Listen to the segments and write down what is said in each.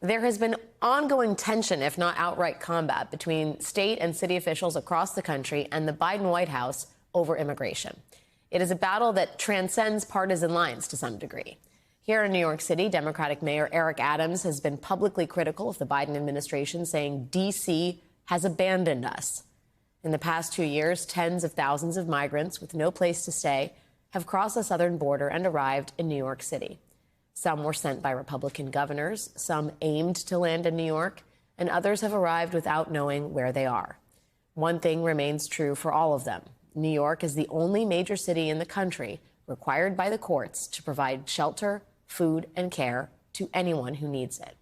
There has been ongoing tension, if not outright combat, between state and city officials across the country and the Biden White House over immigration. It is a battle that transcends partisan lines to some degree. Here in New York City, Democratic Mayor Eric Adams has been publicly critical of the Biden administration, saying D.C. has abandoned us. In the past 2 years, tens of thousands of migrants with no place to stay have crossed the southern border and arrived in New York City. Some were sent by Republican governors, some aimed to land in New York, and others have arrived without knowing where they are. One thing remains true for all of them. New York is the only major city in the country required by the courts to provide shelter, food, and care to anyone who needs it.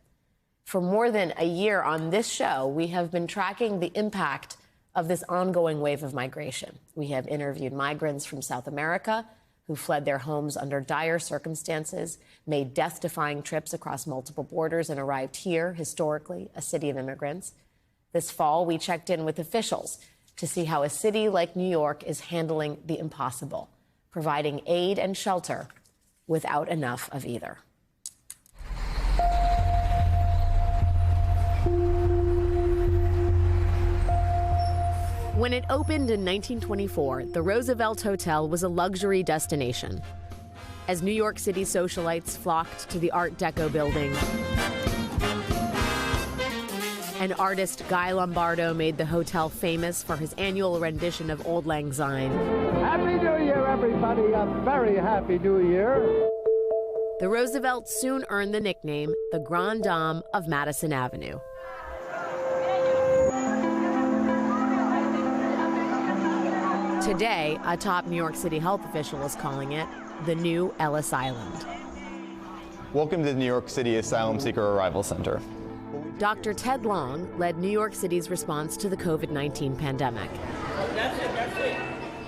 For more than a year on this show, we have been tracking the impact of this ongoing wave of migration. We have interviewed migrants from South America who fled their homes under dire circumstances, made death-defying trips across multiple borders, and arrived here, historically a city of immigrants. This fall, we checked in with officials to see how a city like New York is handling the impossible, providing aid and shelter without enough of either. When it opened in 1924, the Roosevelt Hotel was a luxury destination. As New York City socialites flocked to the Art Deco building, and artist Guy Lombardo made the hotel famous for his annual rendition of Auld Lang Syne. Happy New Year, everybody. A very happy New Year. The Roosevelts soon earned the nickname the Grande Dame of Madison Avenue. Today, a top New York City health official is calling it the new Ellis Island. Welcome to the New York City Asylum Seeker Arrival Center. Dr. Ted Long led New York City's response to the COVID-19 pandemic.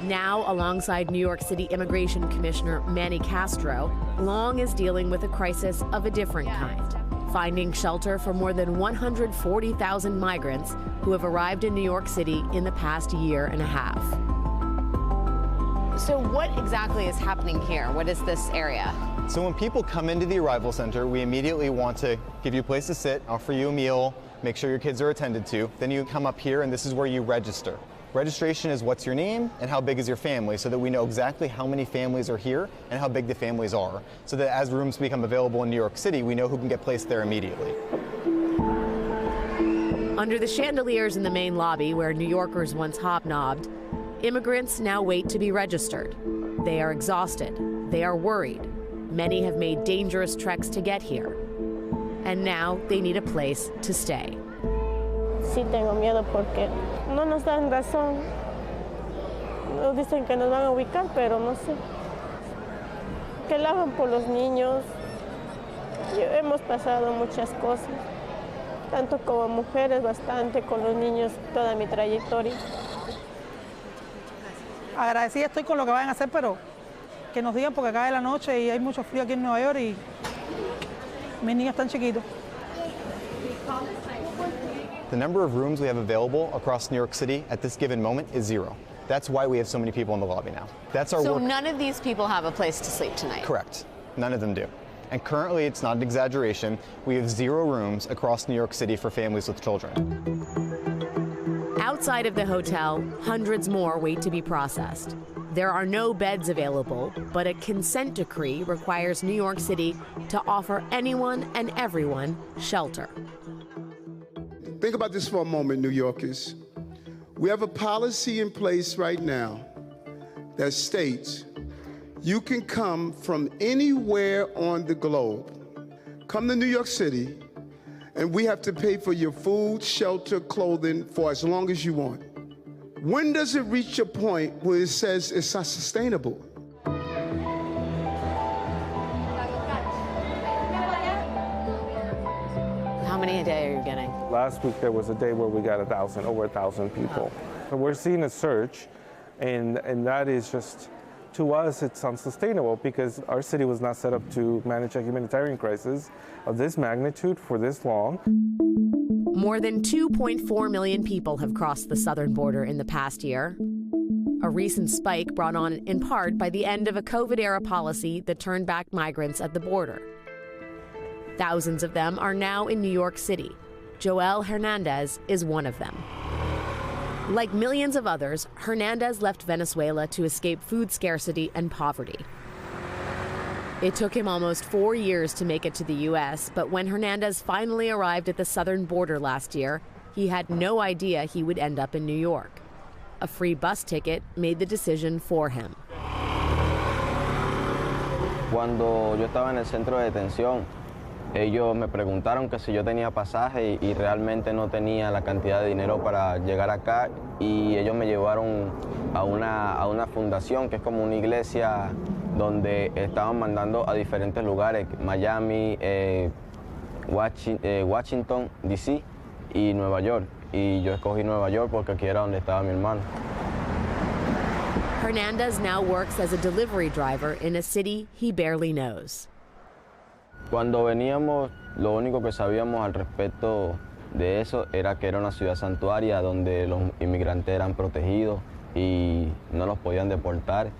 Now, alongside New York City Immigration Commissioner Manny Castro, Long is dealing with a crisis of a different kind, finding shelter for more than 140,000 migrants who have arrived in New York City in the past year and a half. So what exactly is happening here? What is this area? So when people come into the arrival center, we immediately want to give you a place to sit, offer you a meal, make sure your kids are attended to. Then you come up here and this is where you register. Registration is what's your name and how big is your family, so that we know exactly how many families are here and how big the families are, so that as rooms become available in New York City, we know who can get placed there immediately. Under the chandeliers in the main lobby, where New Yorkers once hobnobbed, immigrants now wait to be registered. They are exhausted. They are worried. Many have made dangerous treks to get here. And now they need a place to stay. Sí tengo miedo porque no nos dan razón. Nos dicen que nos van a ubicar, pero no sé. Que la hagan por los niños. Hemos pasado muchas cosas, tanto como mujeres, bastante, con los niños, toda mi trayectoria. Agradecida estoy con lo que vayan a hacer, pero que nos digan porque cae la noche y hay mucho frío aquí en Nueva York y mis niños están chiquitos. The number of rooms we have available across New York City at this given moment is 0. That's why we have so many people in the lobby now. That's our work. So none of these people have a place to sleep tonight? Correct. None of them do. And currently, it's not an exaggeration, we have 0 rooms across New York City for families with children. Outside of the hotel, hundreds more wait to be processed. There are no beds available, but a consent decree requires New York City to offer anyone and everyone shelter. Think about this for a moment, New Yorkers. We have a policy in place right now that states you can come from anywhere on the globe, come to New York City, and we have to pay for your food, shelter, clothing for as long as you want. When does it reach a point where it says it's not sustainable? How many a day are you getting? Last week there was a day where we got over 1,000 people. So we're seeing a surge, and that is just, to us, it's unsustainable because our city was not set up to manage a humanitarian crisis of this magnitude for this long. More than 2.4 million people have crossed the southern border in the past year. A recent spike brought on in part by the end of a COVID-era policy that turned back migrants at the border. Thousands of them are now in New York City. Joel Hernandez is one of them. Like millions of others, Hernandez left Venezuela to escape food scarcity and poverty. It took him almost 4 years to make it to the U.S., but when Hernandez finally arrived at the southern border last year, he had no idea he would end up in New York. A free bus ticket made the decision for him. Cuando yo estaba en el centro de detención, ellos me preguntaron que si yo tenía pasaje y realmente no tenía la cantidad de dinero para llegar acá, y ellos me llevaron a una fundación que es como una iglesia donde estaban mandando a diferentes lugares, Miami, Washington, D.C. y Nueva York. Y yo escogí Nueva York porque aquí era donde estaba mi hermano. Hernandez now works as a delivery driver in a city he barely knows. Cuando veníamos, lo único que sabíamos al respecto de eso era que era una ciudad santuaria donde los inmigrantes eran protegidos y no los podían deportar.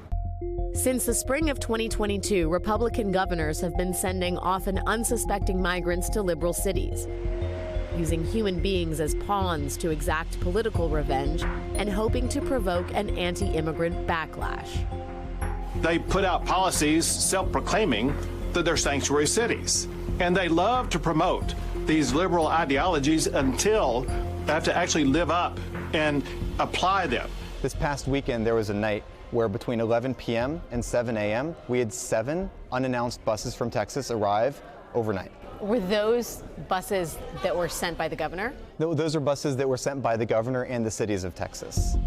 Since the spring of 2022, Republican governors have been sending often unsuspecting migrants to liberal cities, using human beings as pawns to exact political revenge and hoping to provoke an anti-immigrant backlash. They put out policies self-proclaiming that they're sanctuary cities, and they love to promote these liberal ideologies until they have to actually live up and apply them. This past weekend, there was a night where between 11 p.m. and 7 a.m., we had 7 unannounced buses from Texas arrive overnight. Were those buses that were sent by the governor? Those are buses that were sent by the governor and the cities of Texas.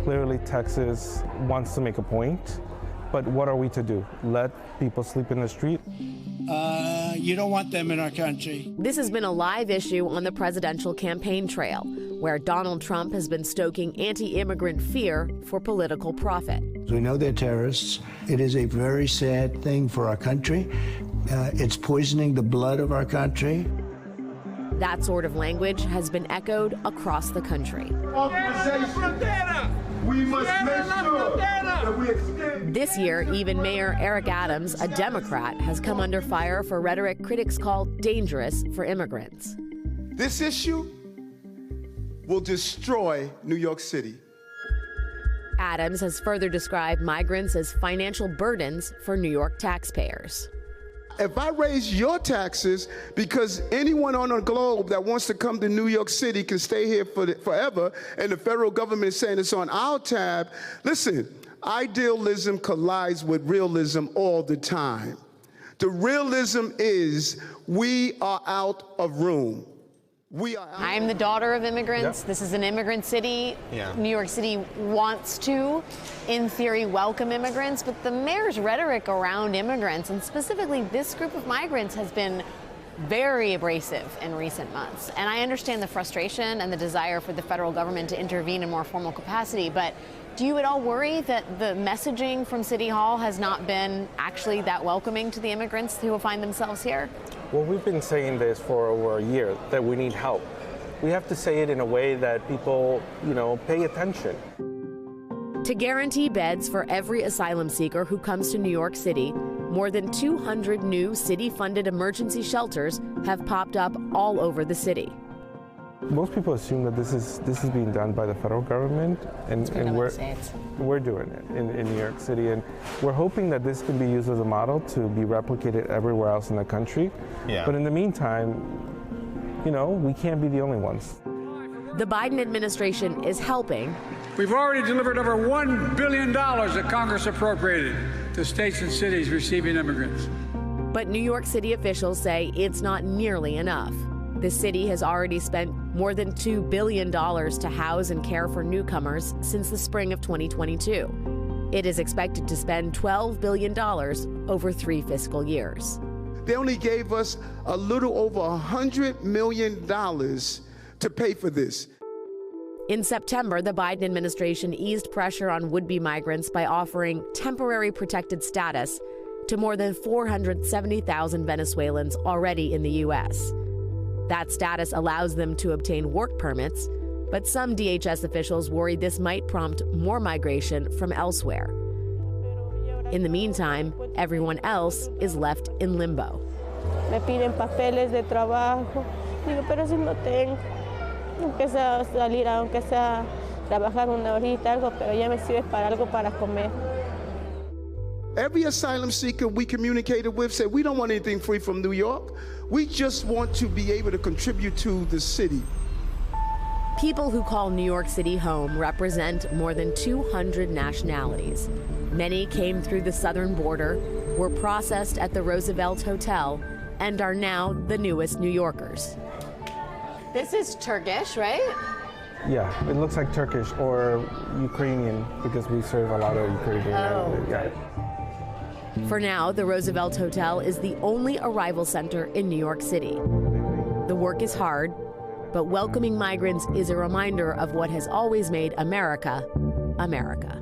Clearly, Texas wants to make a point, but what are we to do? Let people sleep in the street? You don't want them in our country. This has been a live issue on the presidential campaign trail, where Donald Trump has been stoking anti-immigrant fear for political profit. We know they're terrorists. It is a very sad thing for our country. It's poisoning the blood of our country. That sort of language has been echoed across the country. We must make sure that we extend. This year, even Mayor Eric Adams, a Democrat, has come under fire for rhetoric critics call dangerous for immigrants. This issue will destroy New York City. Adams has further described migrants as financial burdens for New York taxpayers. If I raise your taxes because anyone on the globe that wants to come to New York City can stay here forever, and the federal government is saying it's on our tab, listen, idealism collides with realism all the time. The realism is we are out of room. I'm the daughter of immigrants. Yep. This is an immigrant city. Yeah. New York City wants to, in theory, welcome immigrants, but the mayor's rhetoric around immigrants, and specifically this group of migrants, has been very abrasive in recent months. And I understand the frustration and the desire for the federal government to intervene in more formal capacity, but do you at all worry that the messaging from City Hall has not been actually that welcoming to the immigrants who find themselves here? Well, we've been saying this for over a year, that we need help. We have to say it in a way that people, pay attention. To guarantee beds for every asylum seeker who comes to New York City, more than 200 new city-funded emergency shelters have popped up all over the city. Most people assume that this is being done by the federal government, and we're doing it in New York City, and we're hoping that this can be used as a model to be replicated everywhere else in the country. Yeah. But in the meantime, we can't be the only ones. The Biden administration is helping. We've already delivered over $1 billion that Congress appropriated to states and cities receiving immigrants. But New York City officials say it's not nearly enough. The city has already spent more than $2 billion to house and care for newcomers since the spring of 2022. It is expected to spend $12 billion over 3 fiscal years. They only gave us a little over $100 million to pay for this. In September, the Biden administration eased pressure on would-be migrants by offering temporary protected status to more than 470,000 Venezuelans already in the U.S. That status allows them to obtain work permits, but some DHS officials worry this might prompt more migration from elsewhere. In the meantime, everyone else is left in limbo. Me piden papeles de trabajo. Digo, pero si no tengo, aunque sea salir, aunque sea trabajar una horita, algo, pero ya me sirve para algo para comer. Every asylum seeker we communicated with said, we don't want anything free from New York. We just want to be able to contribute to the city. People who call New York City home represent more than 200 nationalities. Many came through the southern border, were processed at the Roosevelt Hotel, and are now the newest New Yorkers. This is Turkish, right? Yeah, it looks like Turkish or Ukrainian because we serve a lot of Ukrainian. Yeah. For now, the Roosevelt Hotel is the only arrival center in New York City. The work is hard, but welcoming migrants is a reminder of what has always made America, America.